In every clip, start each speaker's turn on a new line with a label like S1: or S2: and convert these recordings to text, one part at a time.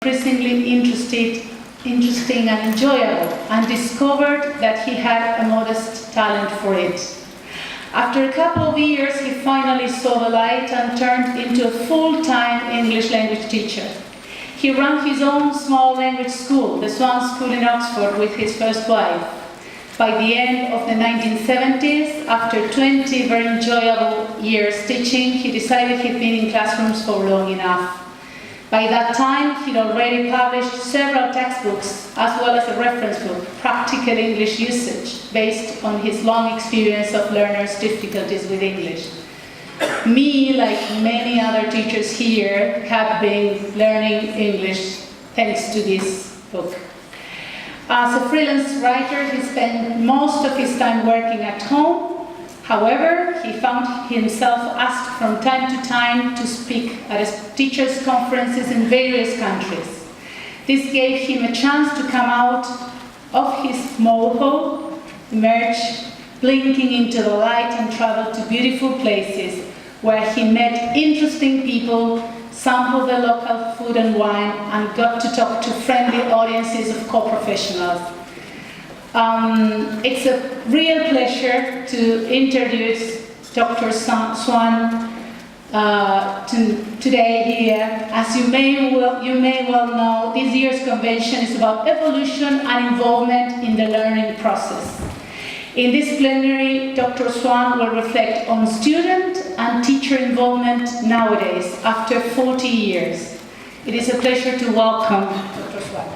S1: increasingly interesting and enjoyable, and discovered that he had a modest talent for it. After a couple of years, he finally saw the light and turned into a full-time English language teacher. He ran his own small language school, the Swan School in Oxford, with his first wife. By the end of the 1970s, after 20 very enjoyable years teaching, he decided he'd been in classrooms for long enough. By that time, he'd already published several textbooks, as well as a reference book, Practical English Usage, based on his long experience of learners' difficulties with English. Me, like many other teachers here, have been learning English thanks to this book. As a freelance writer, he spent most of his time working at home. However, he found himself asked from time to time to speak at teachers' conferences in various countries. This gave him a chance to come out of his molehill, emerge, blinking into the light, and travel to beautiful places where he met interesting people, sampled the local food and wine, and got to talk to friendly audiences of co-professionals. It's a real pleasure to introduce Dr. Swan today here. As you may well know, this year's convention is about evolution and involvement in the learning process. In this plenary, Dr. Swan will reflect on student and teacher involvement nowadays, after 40 years. It is a pleasure to welcome Dr. Swan.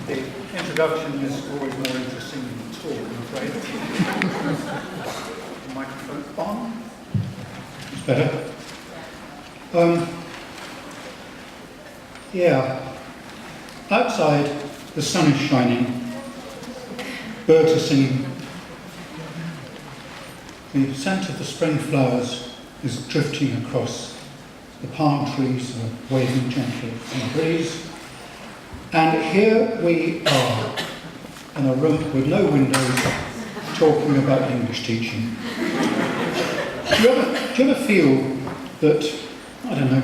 S2: The introduction is always more interesting than the talk, I'm afraid. The microphone's on. It's better. Yeah. Outside, the sun is shining. Birds are singing. The scent of the spring flowers is drifting across. The palm trees are waving gently in the breeze. And here we are, in a room with no windows, talking about English teaching. Do you ever feel that, I don't know,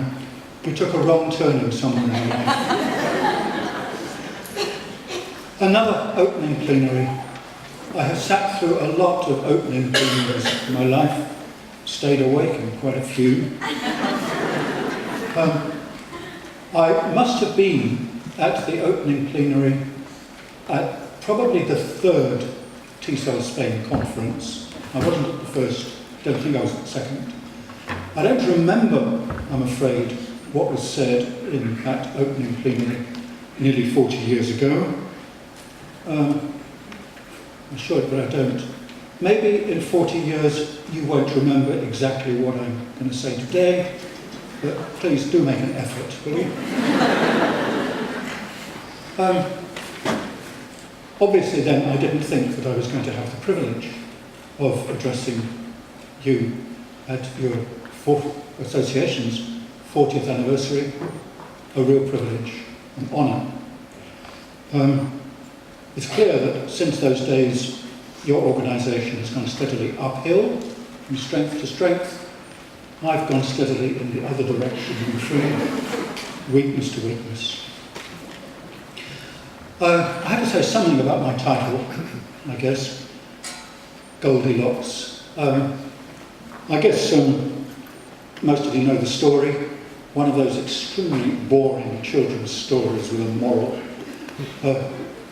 S2: you took a wrong turn in somewhere in your life? Another opening plenary. I have sat through a lot of opening plenaries in my life, stayed awake in quite a few. I must have been at the opening plenary at probably the third TESOL-SPAIN conference. I wasn't at the first, don't think I was at the second. I don't remember, I'm afraid, what was said in that opening plenary nearly 40 years ago. I'm sure, but I don't. Maybe in 40 years you won't remember exactly what I'm going to say today, but please do make an effort, will you? Obviously then I didn't think that I was going to have the privilege of addressing you at your association's 40th anniversary, a real privilege, an honour. It's clear that since those days your organisation has gone steadily uphill, from strength to strength. I've gone steadily in the other direction, from weakness to weakness. I have to say something about my title, I guess, Goldilocks. I guess most of you know the story, one of those extremely boring children's stories with a moral.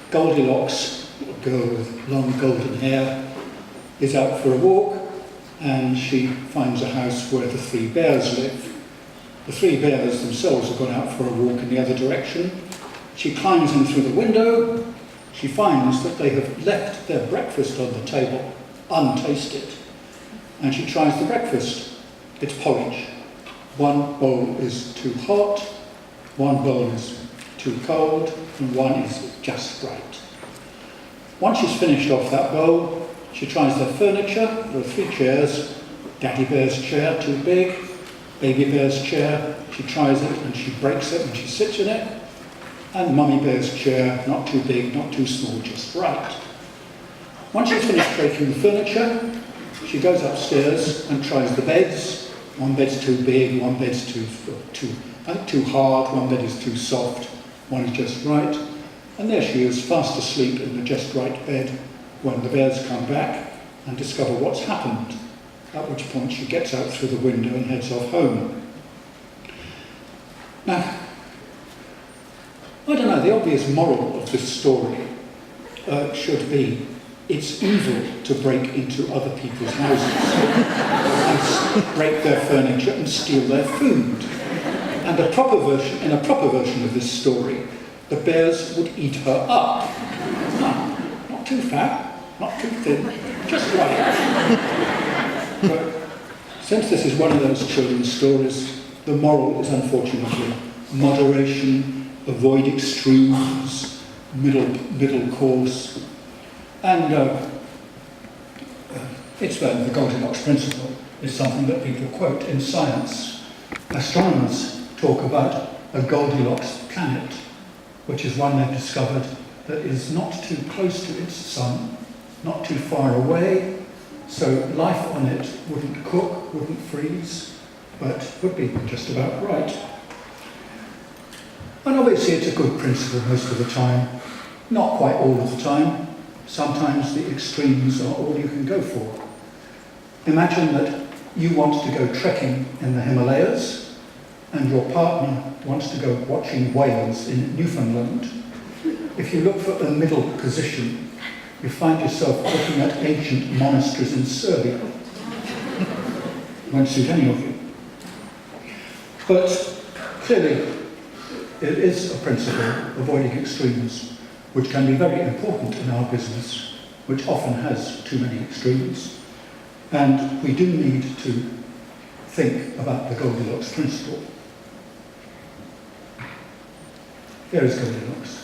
S2: Goldilocks, a girl with long golden hair, is out for a walk and she finds a house where the three bears live. The three bears themselves have gone out for a walk in the other direction. She climbs in through the window. She finds that they have left their breakfast on the table, untasted. And she tries the breakfast. It's porridge. One bowl is too hot, one bowl is too cold, and one is just right. Once she's finished off that bowl, she tries their furniture. There are 3 chairs. Daddy Bear's chair, too big. baby bear's chair, she tries it and she breaks it and she sits in it. And mummy bear's chair, not too big, not too small, just right. Once she's finished breaking the furniture, she goes upstairs and tries the beds. One bed's too big, one bed's too hard, one bed is too soft, one is just right. And there she is, fast asleep in the just right bed when the bears come back and discover what's happened, at which point she gets out through the window and heads off home. Now, I don't know, the obvious moral of this story should be it's evil to break into other people's houses and break their furniture and steal their food. And in a proper version of this story, the bears would eat her up. Not too fat, not too thin, just right. But since this is one of those children's stories, the moral is unfortunately moderation, avoid extremes, middle course. And the Goldilocks principle is something that people quote in science. Astronomers talk about a Goldilocks planet, which is one they've discovered that is not too close to its sun, not too far away, so life on it wouldn't cook, wouldn't freeze, but would be just about right. And obviously it's a good principle most of the time, not quite all of the time. Sometimes the extremes are all you can go for. Imagine that you want to go trekking in the Himalayas and your partner wants to go watching whales in Newfoundland. If you look for a middle position, you find yourself looking at ancient monasteries in Serbia. Won't suit any of you. But clearly, it is a principle, avoiding extremes, which can be very important in our business, which often has too many extremes. And we do need to think about the Goldilocks principle. There is Goldilocks.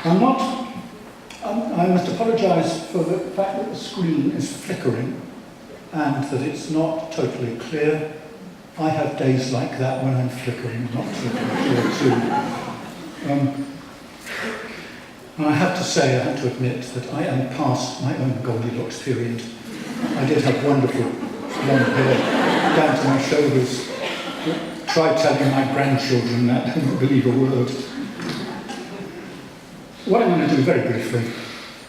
S2: I must apologise for the fact that the screen is flickering and that it's not totally clear. I have days like that when I'm flickering, not totally clear too. And I have to say, I have to admit that I am past my own Goldilocks period. I did have wonderful long hair down to my shoulders. Try telling my grandchildren that, they wouldn't believe a word. What I'm going to do very briefly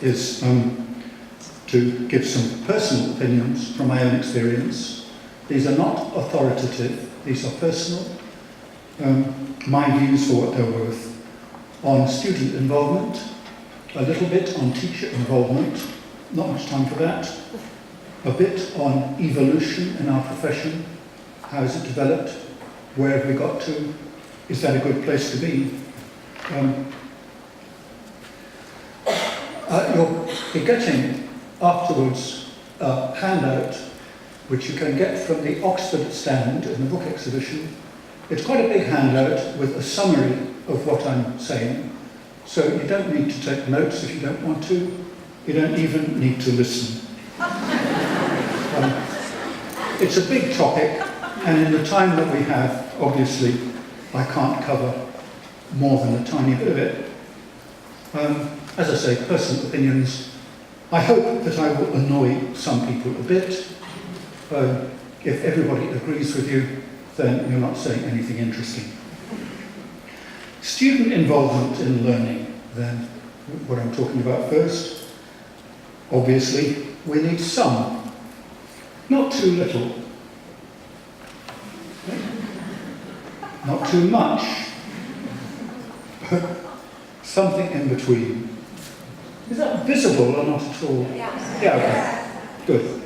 S2: is to give some personal opinions from my own experience. These are not authoritative, these are personal. My views for what they're worth. On student involvement, a little bit on teacher involvement, not much time for that. A bit on evolution in our profession, how has it developed, where have we got to, is that a good place to be? You'll be getting afterwards a handout which you can get from the Oxford stand in the book exhibition. It's quite a big handout with a summary of what I'm saying. So you don't need to take notes if you don't want to. You don't even need to listen. It's a big topic, and in the time that we have, obviously, I can't cover more than a tiny bit of it. As I say, personal opinions. I hope that I will annoy some people a bit. If everybody agrees with you, then you're not saying anything interesting. Student involvement in learning, then, what I'm talking about first. Obviously, we need some, not too little, not too much, but something in between. Is that visible or not at all?
S3: Yes.
S2: Yeah, okay, good.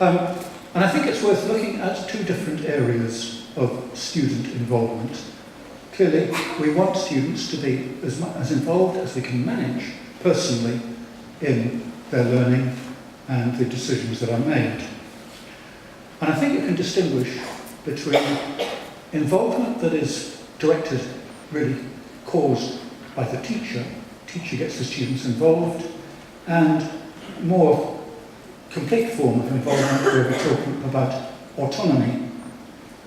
S2: And I think it's worth looking at two different areas of student involvement. Clearly, we want students to be as involved as they can manage personally in their learning and the decisions that are made. And I think you can distinguish between involvement that is directed, really caused by the teacher gets the students involved, and more complete form of involvement where we're talking about autonomy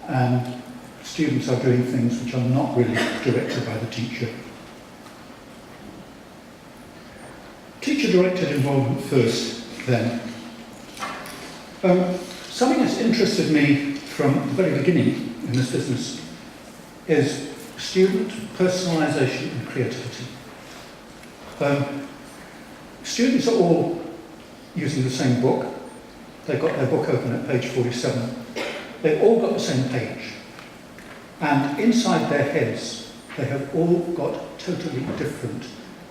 S2: and students are doing things which are not really directed by the teacher. Teacher-directed involvement first, then. Something that's interested me from the very beginning in this business is student personalisation and creativity. Students are all using the same book. They've got their book open at page 47. They've all got the same page. And inside their heads, they have all got totally different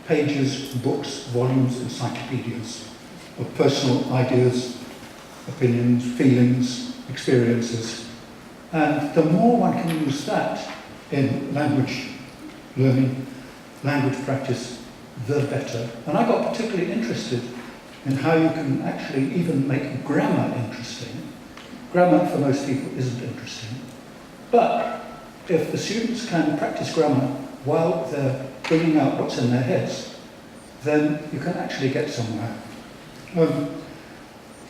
S2: pages, books, volumes, encyclopedias of personal ideas, opinions, feelings, experiences. And the more one can use that in language learning, language practice, the better. And I got particularly interested in how you can actually even make grammar interesting. Grammar for most people isn't interesting. But if the students can practice grammar while they're bringing out what's in their heads, then you can actually get somewhere. You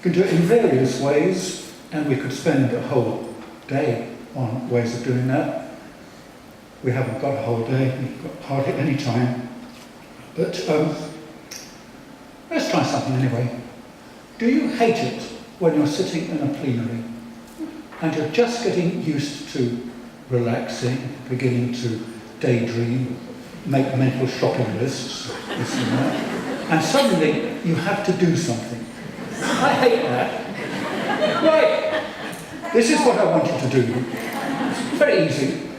S2: can do it in various ways, and we could spend a whole day on ways of doing that. We haven't got a whole day, we've got hardly any time. But let's try something anyway. Do you hate it when you're sitting in a plenary and you're just getting used to relaxing, beginning to daydream, make mental shopping lists, this and that, and suddenly you have to do something? I hate that. Right, this is what I want you to do. It's very easy.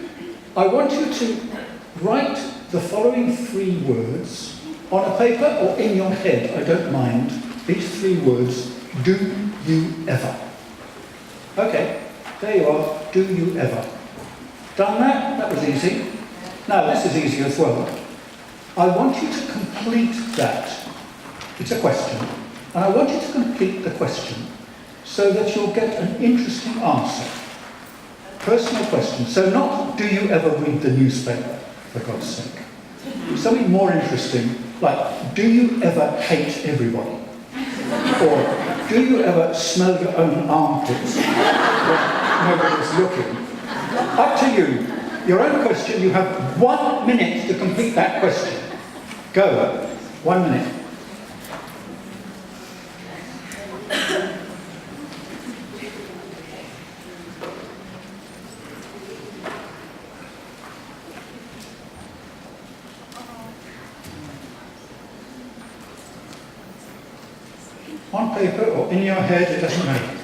S2: I want you to write the following 3 words on a paper or in your head, I don't mind. These 3 words, do you ever? Okay, there you are, do you ever? Done that? That was easy. Now this is easy as well. I want you to complete that. It's a question. And I want you to complete the question so that you'll get an interesting answer. Personal question. So not, do you ever read the newspaper, for God's sake? Something more interesting, like, do you ever hate everybody? Or, do you ever smell your own armpits when nobody's looking? Up to you. Your own question, you have 1 minute to complete that question. Go. 1 minute. On paper or in your head, it doesn't matter.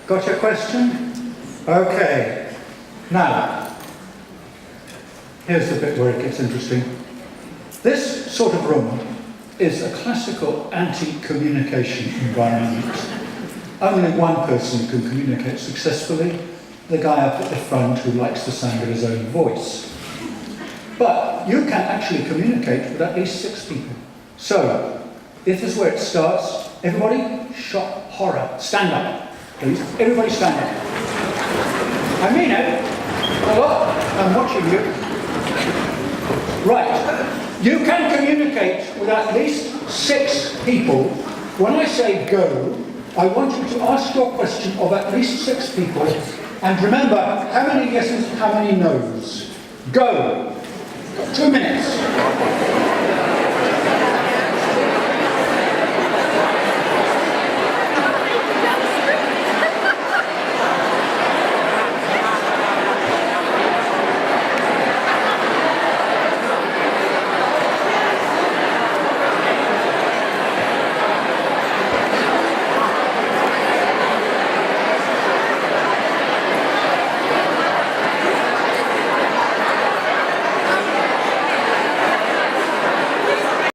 S2: Got your question? Okay. Now, here's the bit where it gets interesting. This sort of room is a classical anti-communication environment. Only one person can communicate successfully, the guy up at the front who likes the sound of his own voice. But you can actually communicate with at least 6 people. So, if this is where it starts, everybody, shock horror, stand up, please. Everybody stand up. I mean it. A lot. I'm watching you. Right. You can communicate with at least 6 people. When I say go, I want you to ask your question of at least 6 people, and remember, how many yeses, how many nos? Go. 2 minutes.